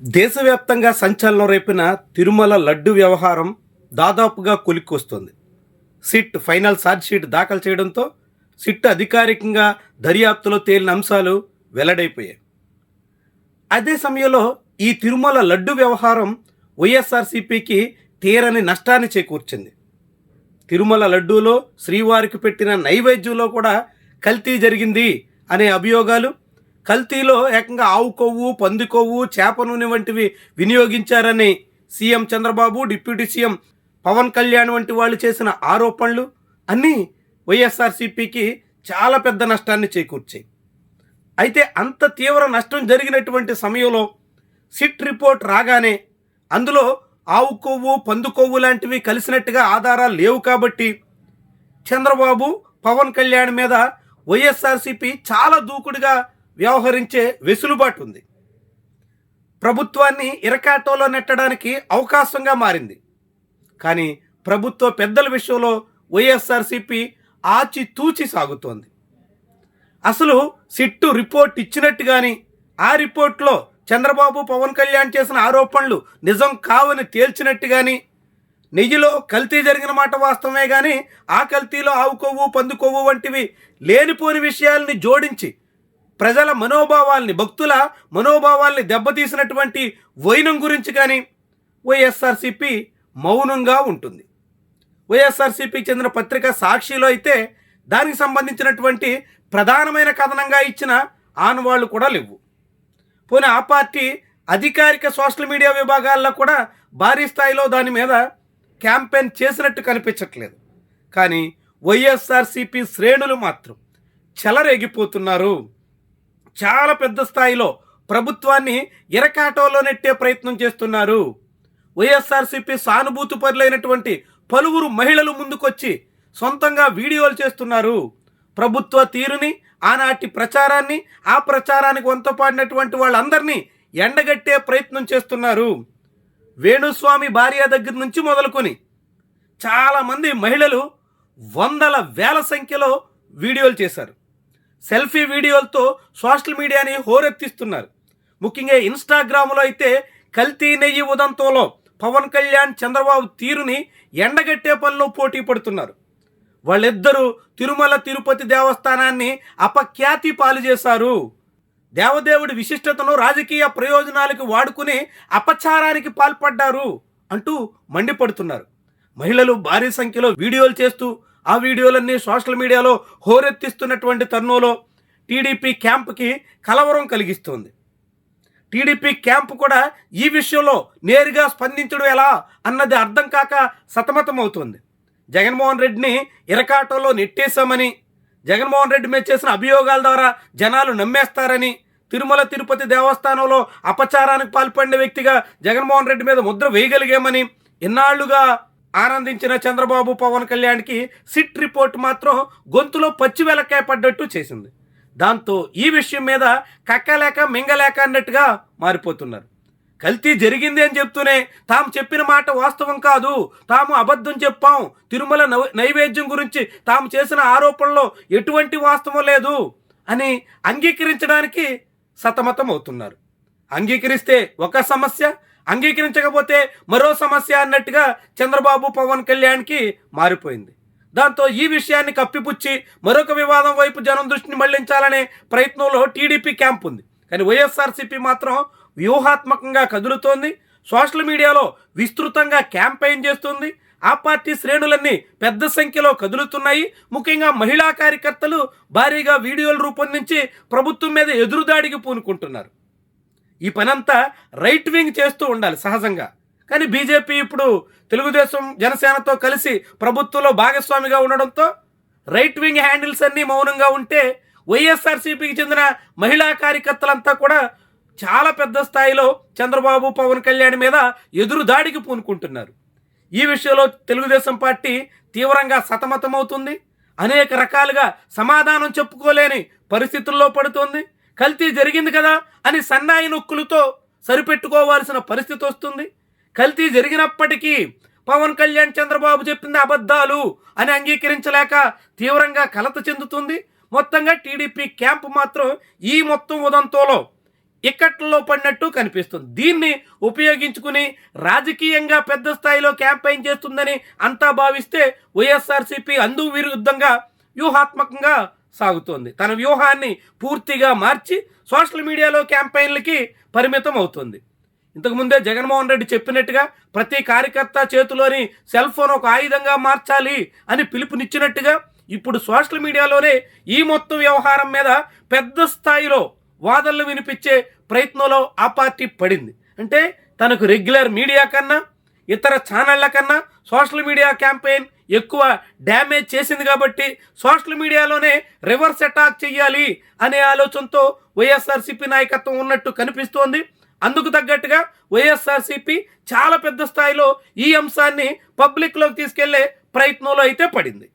దేశవ్యాప్తంగా సంచలనం రేపిన తిరుమల లడ్డు వ్యవహారం దాదాపుగా కొలిక్కొస్తుంది. సిట్ ఫైనల్ ఛార్జ్షీట్ దాఖలు చేయడంతో సిట్ అధికారికంగా దర్యాప్తులో తేలిన అంశాలు వెల్లడైపోయాయి. అదే సమయంలో ఈ తిరుమల లడ్డు వ్యవహారం వైఎస్ఆర్సీపీకి తీరని నష్టాన్ని చేకూర్చింది. తిరుమల లడ్డూలో శ్రీవారికి పెట్టిన నైవేద్యంలో కూడా కల్తీ జరిగింది అనే అభియోగాలు, కల్తీలో ఏకంగా ఆవు కొవ్వు, పంది కొవ్వు, చేప నూనె వంటివి వినియోగించారని CM Chandrababu, deputy CM Pawan Kalyan వంటి వాళ్ళు చేసిన ఆరోపణలు అన్నీ వైఎస్ఆర్సీపీకి చాలా పెద్ద నష్టాన్ని చేకూర్చాయి. అయితే అంత తీవ్ర నష్టం జరిగినటువంటి సమయంలో సిట్ రిపోర్ట్ రాగానే అందులో ఆవు కొవ్వు, పందు కొవ్వు లాంటివి కలిసినట్టుగా ఆధారాలు లేవు కాబట్టి చంద్రబాబు, పవన్ కళ్యాణ్ మీద వైఎస్ఆర్సీపీ చాలా దూకుడుగా వ్యవహరించే వెసులుబాటు ఉంది. ప్రభుత్వాన్ని ఇరకాటంలో నెట్టడానికి అవకాశంగా మారింది. కానీ ప్రభుత్వ పెద్దల విషయంలో వైఎస్ఆర్సీపీ ఆచితూచి సాగుతోంది. అసలు సిట్టు రిపోర్ట్ ఇచ్చినట్టు కానీ ఆ రిపోర్ట్లో చంద్రబాబు, పవన్ కళ్యాణ్ చేసిన ఆరోపణలు నిజం కావని తేల్చినట్టు కానీ, నెయ్యిలో కల్తీ జరిగిన మాట వాస్తవమే కానీ ఆ కల్తీలో ఆవు కొవ్వు, పంది కొవ్వు వంటివి లేనిపోని విషయాల్ని జోడించి ప్రజల మనోభావాల్ని, భక్తుల మనోభావాల్ని దెబ్బతీసినటువంటి వైనం గురించి కానీ వైఎస్ఆర్సీపీ మౌనంగా ఉంటుంది. వైఎస్ఆర్సీపీకి చెందిన పత్రిక సాక్షిలో అయితే దానికి సంబంధించినటువంటి ప్రధానమైన కథనంగా ఇచ్చిన ఆనవాళ్లు కూడా లేవు. పోనీ ఆ పార్టీ అధికారిక సోషల్ మీడియా విభాగాల్లో కూడా భారీ స్థాయిలో దాని మీద క్యాంపెయిన్ చేసినట్టు కనిపించట్లేదు. కానీ వైఎస్ఆర్సీపీ శ్రేణులు మాత్రం చెలరేగిపోతున్నారు. చాలా పెద్ద స్థాయిలో ప్రభుత్వాన్ని ఇరకాటంలో నెట్టే ప్రయత్నం చేస్తున్నారు. వైఎస్ఆర్సీపీ సానుభూతి పరులైనటువంటి పలువురు మహిళలు ముందుకొచ్చి సొంతంగా వీడియోలు చేస్తున్నారు. ప్రభుత్వ తీరుని, ఆనాటి ప్రచారాన్ని, ఆ ప్రచారానికి వంతపాడినటువంటి వాళ్ళందరినీ ఎండగట్టే ప్రయత్నం చేస్తున్నారు. వేణుస్వామి భార్య దగ్గర నుంచి మొదలుకొని చాలామంది మహిళలు వందల వేల సంఖ్యలో వీడియోలు చేశారు. సెల్ఫీ వీడియోలతో సోషల్ మీడియాని హోరెత్తిస్తున్నారు. ముఖ్యంగా ఇన్స్టాగ్రామ్లో అయితే కల్తీ నెయ్యి ఉదంతంలో పవన్ కళ్యాణ్, చంద్రబాబు తీరుని ఎండగట్టే పనిలో పోటీ పడుతున్నారు. వాళ్ళిద్దరూ తిరుమల తిరుపతి దేవస్థానాన్ని అపఖ్యాతి పాలు చేశారు. దేవదేవుడి విశిష్టతను రాజకీయ ప్రయోజనాలకు వాడుకుని అపచారానికి పాల్పడ్డారు అంటూ మండిపడుతున్నారు. మహిళలు భారీ సంఖ్యలో వీడియోలు చేస్తూ ఆ వీడియోలన్నీ సోషల్ మీడియాలో హోరెత్తిస్తున్నటువంటి తరుణంలో టీడీపీ క్యాంప్కి కలవరం కలిగిస్తోంది. టీడీపీ క్యాంప్ కూడా ఈ విషయంలో నేరుగా స్పందించడం ఎలా అన్నది అర్థం కాక సతమతమవుతోంది. జగన్మోహన్ రెడ్డిని ఇరకాటంలో నెట్టేశామని, జగన్మోహన్ రెడ్డి మీద చేసిన అభియోగాల ద్వారా జనాలు నమ్మేస్తారని, తిరుమల తిరుపతి దేవస్థానంలో అపచారానికి పాల్పడిన వ్యక్తిగా జగన్మోహన్ రెడ్డి మీద ముద్ర వేయగలిగామని ఇన్నాళ్లుగా ఆనందించిన చంద్రబాబు, పవన్ కళ్యాణ్కి సిట్ రిపోర్ట్ మాత్రం గొంతులో పచ్చి వెలకాయ పడ్డట్టు చేసింది. దాంతో ఈ విషయం మీద కక్కలేక మింగలేక అన్నట్టుగా మారిపోతున్నారు. కల్తీ జరిగింది అని చెప్తూనే తాము చెప్పిన మాట వాస్తవం కాదు, తాము అబద్ధం చెప్పాం, తిరుమల నైవేద్యం గురించి తాము చేసిన ఆరోపణలో ఎటువంటి వాస్తవం లేదు అని అంగీకరించడానికి సతమతం అవుతున్నారు. అంగీకరిస్తే ఒక సమస్య, అంగీకరించకపోతే మరో సమస్య అన్నట్టుగా చంద్రబాబు, పవన్ కళ్యాణ్కి మారిపోయింది. దాంతో ఈ విషయాన్ని కప్పిపుచ్చి మరొక వివాదం వైపు జనం దృష్టిని మళ్లించాలనే ప్రయత్నంలో టీడీపీ క్యాంప్ ఉంది. కానీ వైఎస్ఆర్సీపీ మాత్రం వ్యూహాత్మకంగా కదులుతోంది. సోషల్ మీడియాలో విస్తృతంగా క్యాంపెయిన్ చేస్తుంది. ఆ పార్టీ శ్రేణులన్నీ పెద్ద సంఖ్యలో కదులుతున్నాయి. ముఖ్యంగా మహిళా కార్యకర్తలు భారీగా వీడియోలు రూపొందించి ప్రభుత్వం మీద ఎదురుదాడికి పూనుకుంటున్నారు. ఈ పనంతా రైట్ వింగ్ చేస్తూ ఉండాలి సహజంగా. కానీ బీజేపీ ఇప్పుడు తెలుగుదేశం, జనసేనతో కలిసి ప్రభుత్వంలో భాగస్వామిగా ఉండడంతో రైట్ వింగ్ హ్యాండిల్స్ అన్నీ మౌనంగా ఉంటే వైఎస్ఆర్సీపీకి చెందిన మహిళా కార్యకర్తలంతా కూడా చాలా పెద్ద స్థాయిలో చంద్రబాబు, పవన్ కళ్యాణ్ మీద ఎదురు దాడికి పూనుకుంటున్నారు. ఈ విషయంలో తెలుగుదేశం పార్టీ తీవ్రంగా సతమతమవుతుంది. అనేక రకాలుగా సమాధానం చెప్పుకోలేని పరిస్థితుల్లో పడుతోంది. కల్తీ జరిగింది కదా అని సన్నాయి నొక్కులతో సరిపెట్టుకోవాల్సిన పరిస్థితి వస్తుంది. కల్తీ జరిగినప్పటికీ పవన్ కళ్యాణ్, చంద్రబాబు చెప్పింది అబద్ధాలు అని అంగీకరించలేక తీవ్రంగా కలత చెందుతుంది. మొత్తంగా టీడీపీ క్యాంప్ మాత్రం ఈ మొత్తం ఉదంతంలో ఇక్కట్లో పడినట్టు కనిపిస్తుంది. దీన్ని ఉపయోగించుకుని రాజకీయంగా పెద్ద స్థాయిలో క్యాంపెయిన్ చేస్తుందని అంతా భావిస్తే వైఎస్ఆర్సీపీ అందుకు విరుద్ధంగా వ్యూహాత్మకంగా సాగుతోంది. తన వ్యూహాన్ని పూర్తిగా మార్చి సోషల్ మీడియాలో క్యాంపెయిన్లకి పరిమితం అవుతుంది. ఇంతకుముందే జగన్మోహన్ రెడ్డి చెప్పినట్టుగా ప్రతి కార్యకర్త చేతిలోని సెల్ ఫోన్ ఒక ఆయుధంగా మార్చాలి అని పిలుపునిచ్చినట్టుగా ఇప్పుడు సోషల్ మీడియాలోనే ఈ మొత్తం వ్యవహారం మీద పెద్ద స్థాయిలో వాదనలు వినిపించే ప్రయత్నంలో ఆ పార్టీ పడింది. అంటే తనకు రెగ్యులర్ మీడియా కన్నా ఇతర ఛానళ్ల కన్నా సోషల్ మీడియా క్యాంపెయిన్ ఎక్కువ డ్యామేజ్ చేసింది కాబట్టి సోషల్ మీడియాలోనే రివర్స్ అటాక్ చెయ్యాలి అనే ఆలోచనతో వైఎస్ఆర్సీపీ నాయకత్వం ఉన్నట్టు కనిపిస్తోంది. అందుకు తగ్గట్టుగా వైఎస్ఆర్సీపీ చాలా పెద్ద స్థాయిలో ఈ అంశాన్ని పబ్లిక్లోకి తీసుకెళ్లే ప్రయత్నంలో అయితే పడింది.